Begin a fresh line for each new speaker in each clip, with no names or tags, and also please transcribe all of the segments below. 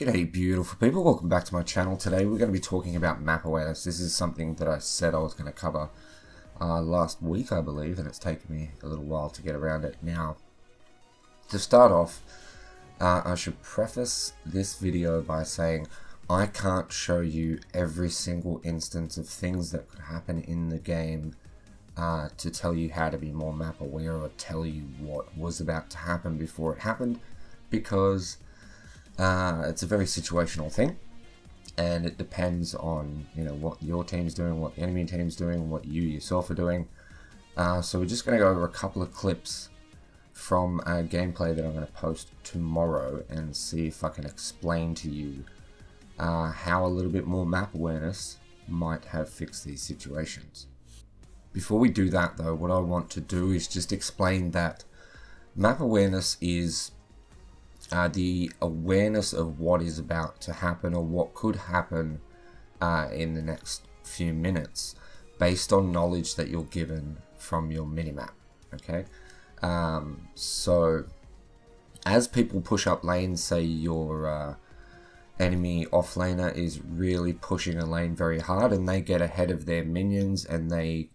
G'day beautiful people, welcome back to my channel. Today we're going to be talking about map awareness. This is something that I said I was going to cover last week, I believe, and it's taken me a little while to get around it. Now, to start off, I should preface this video by saying I can't show you every single instance of things that could happen in the game to tell you how to be more map aware or tell you what was about to happen before it happened, because it's a very situational thing, and it depends on what your team's doing, what the enemy team's doing, what you yourself are doing. So we're just going to go over a couple of clips from a gameplay that I'm going to post tomorrow and see if I can explain to you how a little bit more map awareness might have fixed these situations. Before we do that though, what I want to do is just explain that map awareness is the awareness of what is about to happen or what could happen in the next few minutes based on knowledge that you're given from your minimap. Okay, so as people push up lanes, say your enemy offlaner is really pushing a lane very hard and they get ahead of their minions and they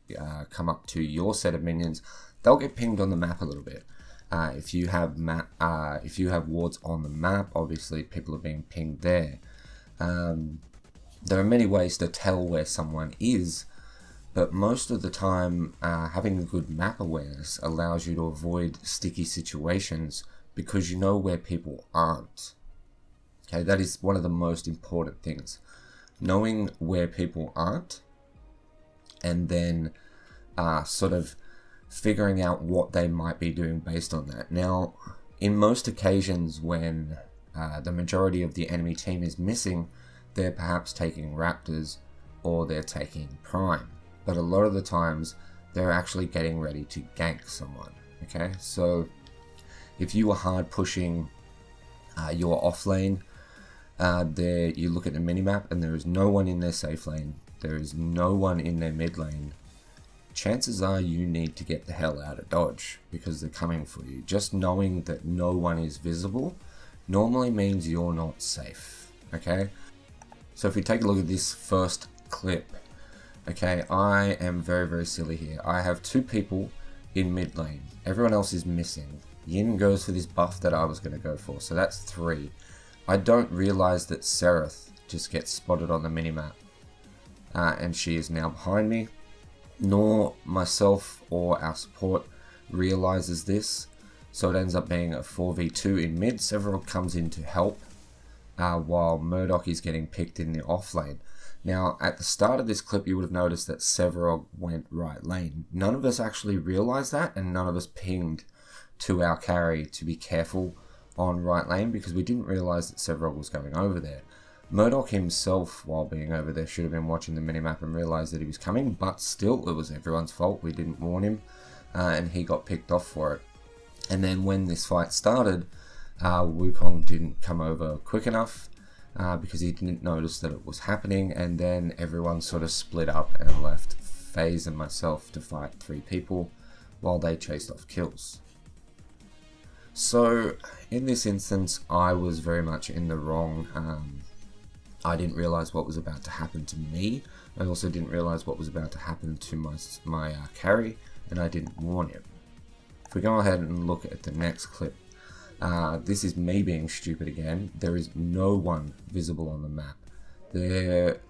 come up to your set of minions, they'll get pinged on the map a little bit. If you have wards on the map, obviously people are being pinged there. There are many ways to tell where someone is, but most of the time having a good map awareness allows you to avoid sticky situations because you know where people aren't. Okay, that is one of the most important things. Knowing where people aren't, and then sort of figuring out what they might be doing based on that. Now, in most occasions when the majority of the enemy team is missing, they're perhaps taking Raptors or they're taking Prime. But a lot of the times, they're actually getting ready to gank someone. Okay, so if you are hard pushing your off lane, there you look at the minimap and there is no one in their safe lane, there is no one in their mid lane, chances are you need to get the hell out of dodge because they're coming for you. Just knowing that no one is visible normally means you're not safe. Okay, so if we take a look at this first clip, okay, I am very silly here. I have two people in mid lane, everyone else is missing. Yin goes for this buff that I was going to go for, so that's 3. I don't realize that Seraph just gets spotted on the minimap and she is now behind me. Nor myself or our support realizes this, so it ends up being a 4v2 in mid. Several comes in to help while Murdoch is getting picked in the off lane. Now at the start of this clip you would have noticed that Severog went right lane. None of us actually realized that, and none of us pinged to our carry to be careful on right lane because we didn't realize that Severog was going over there. Murdoch himself, while being over there, should have been watching the minimap and realized that he was coming, but still, it was everyone's fault. We didn't warn him, and he got picked off for it. And then when this fight started, Wukong didn't come over quick enough because he didn't notice that it was happening, and then everyone sort of split up and left FaZe and myself to fight 3 people while they chased off kills. So, in this instance, I was very much in the wrong. I didn't realize what was about to happen to me. I also didn't realize what was about to happen to my carry, and I didn't warn him. If we go ahead and look at the next clip, this is me being stupid again. There is no one visible on the map. Their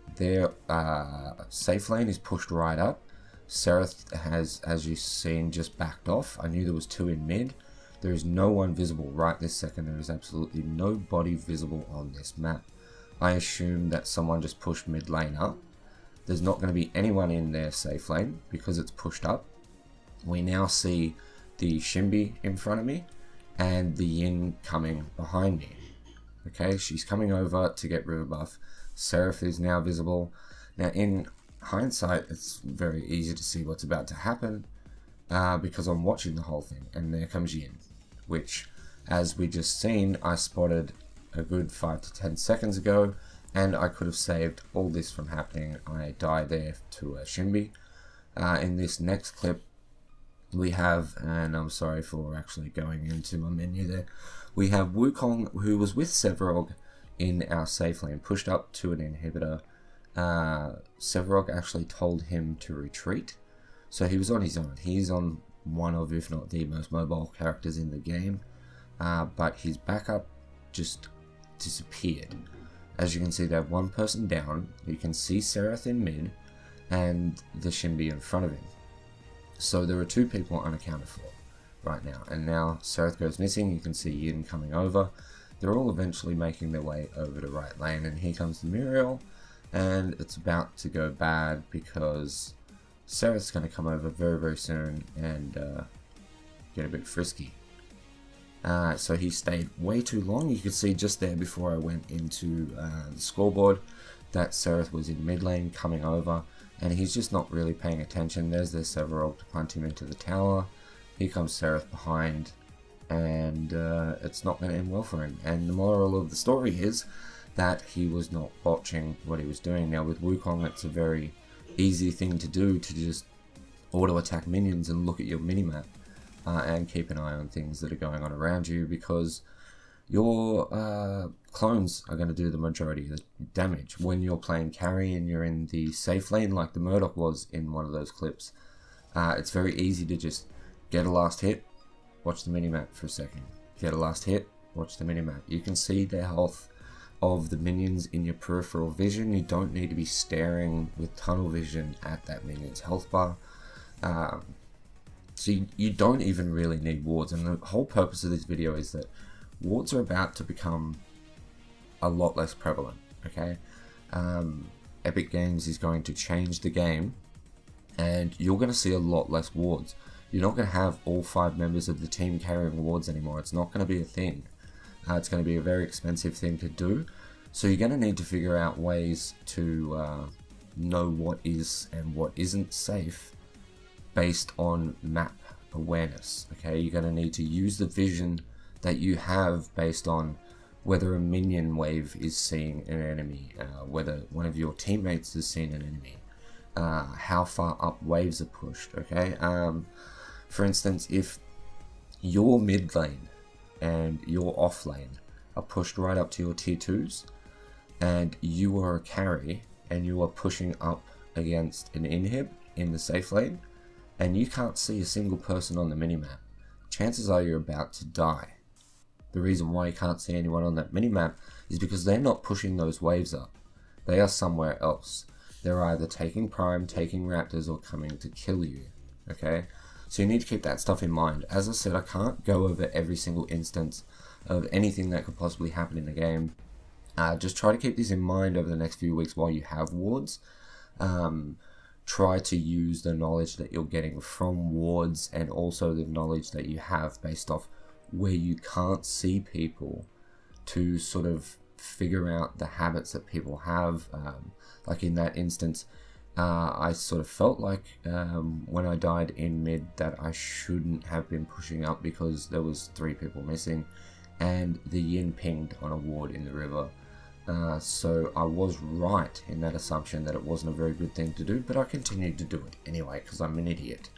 safe lane is pushed right up. Seraph has, as you've seen, just backed off. I knew there was 2 in mid. There is no one visible right this second. There is absolutely nobody visible on this map. I assume that someone just pushed mid lane up. There's not going to be anyone in their safe lane because it's pushed up. We now see the Shimbi in front of me and the Yin coming behind me. Okay, she's coming over to get river buff. Seraph is now visible. Now in hindsight, it's very easy to see what's about to happen because I'm watching the whole thing, and there comes Yin, which, as we just seen, I spotted a good 5 to 10 seconds ago, and I could have saved all this from happening. I died there to a Shimbi. In this next clip, we have, and I'm sorry for actually going into my menu there, we have Wukong, who was with Severog, in our safe lane, pushed up to an inhibitor. Sevarog actually told him to retreat, so he was on his own. He's on one of, if not the most mobile characters in the game, but his backup just disappeared. As you can see, they have one person down. You can see Sereth in mid and the Shinbi in front of him. So there are two people unaccounted for right now, and now Sereth goes missing. You can see Yin coming over. They're all eventually making their way over to right lane, and here comes the Muriel, and it's about to go bad because Sereth's going to come over very, very soon and get a bit frisky. So he stayed way too long. You could see just there before I went into the scoreboard that Sereth was in mid lane coming over, and he's just not really paying attention. There's their Sevarog to punt him into the tower. Here comes Sereth behind, and it's not going to end well for him. And the moral of the story is that he was not watching what he was doing. Now with Wukong, it's a very easy thing to do, to just auto attack minions and look at your minimap and keep an eye on things that are going on around you, because your clones are going to do the majority of the damage. When you're playing carry and you're in the safe lane like the Murdoch was in one of those clips, it's very easy to just get a last hit, watch the minimap for a second, get a last hit, watch the minimap. You can see the health of the minions in your peripheral vision. You don't need to be staring with tunnel vision at that minion's health bar. So you don't even really need wards, and the whole purpose of this video is that wards are about to become a lot less prevalent, okay? Epic Games is going to change the game, and you're going to see a lot less wards. You're not going to have all 5 members of the team carrying wards anymore. It's not going to be a thing. It's going to be a very expensive thing to do, so you're going to need to figure out ways to know what is and what isn't safe based on map awareness, okay? You're going to need to use the vision that you have based on whether a minion wave is seeing an enemy, whether one of your teammates has seen an enemy, how far up waves are pushed, okay? For instance, if your mid lane and your off lane are pushed right up to your tier 2s, and you are a carry and you are pushing up against an inhib in the safe lane, and you can't see a single person on the minimap, chances are you're about to die. The reason why you can't see anyone on that minimap is because they're not pushing those waves up. They are somewhere else. They're either taking Prime, taking Raptors, or coming to kill you, okay? So you need to keep that stuff in mind. As I said, I can't go over every single instance of anything that could possibly happen in the game. Just try to keep this in mind over the next few weeks while you have wards. Try to use the knowledge that you're getting from wards, and also the knowledge that you have based off where you can't see people, to sort of figure out the habits that people have. Like in that instance, I sort of felt like when I died in mid that I shouldn't have been pushing up because there was 3 people missing, and the Yin pinged on a ward in the river. So I was right in that assumption that it wasn't a very good thing to do, but I continued to do it anyway because I'm an idiot.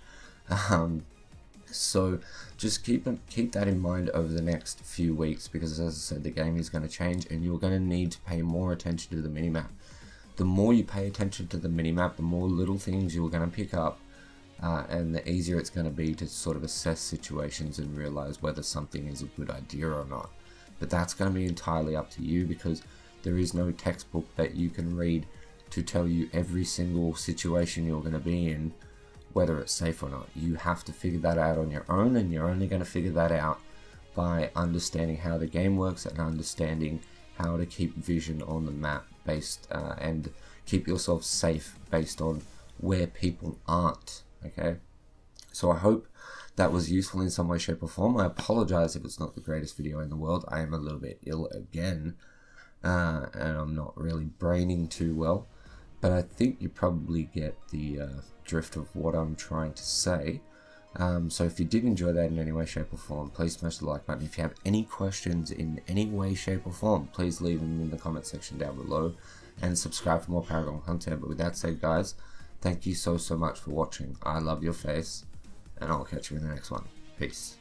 So just keep that in mind over the next few weeks, because as I said, the game is going to change and you're going to need to pay more attention to the minimap. The more you pay attention to the minimap, the more little things you're going to pick up, and the easier it's going to be to sort of assess situations and realize whether something is a good idea or not. But that's going to be entirely up to you, because there is no textbook that you can read to tell you every single situation you're going to be in, whether it's safe or not. You have to figure that out on your own, and you're only going to figure that out by understanding how the game works and understanding how to keep vision on the map based and keep yourself safe based on where people aren't, okay? So I hope that was useful in some way, shape or form. I apologize if it's not the greatest video in the world. I am a little bit ill again, and I'm not really braining too well, but I think you probably get the drift of what I'm trying to say. So if you did enjoy that in any way, shape or form, please smash the like button. If you have any questions in any way, shape or form, please leave them in the comment section down below, and subscribe for more Paragon content. But with that said, guys, thank you so much for watching. I love your face, and I'll catch you in the next one. Peace.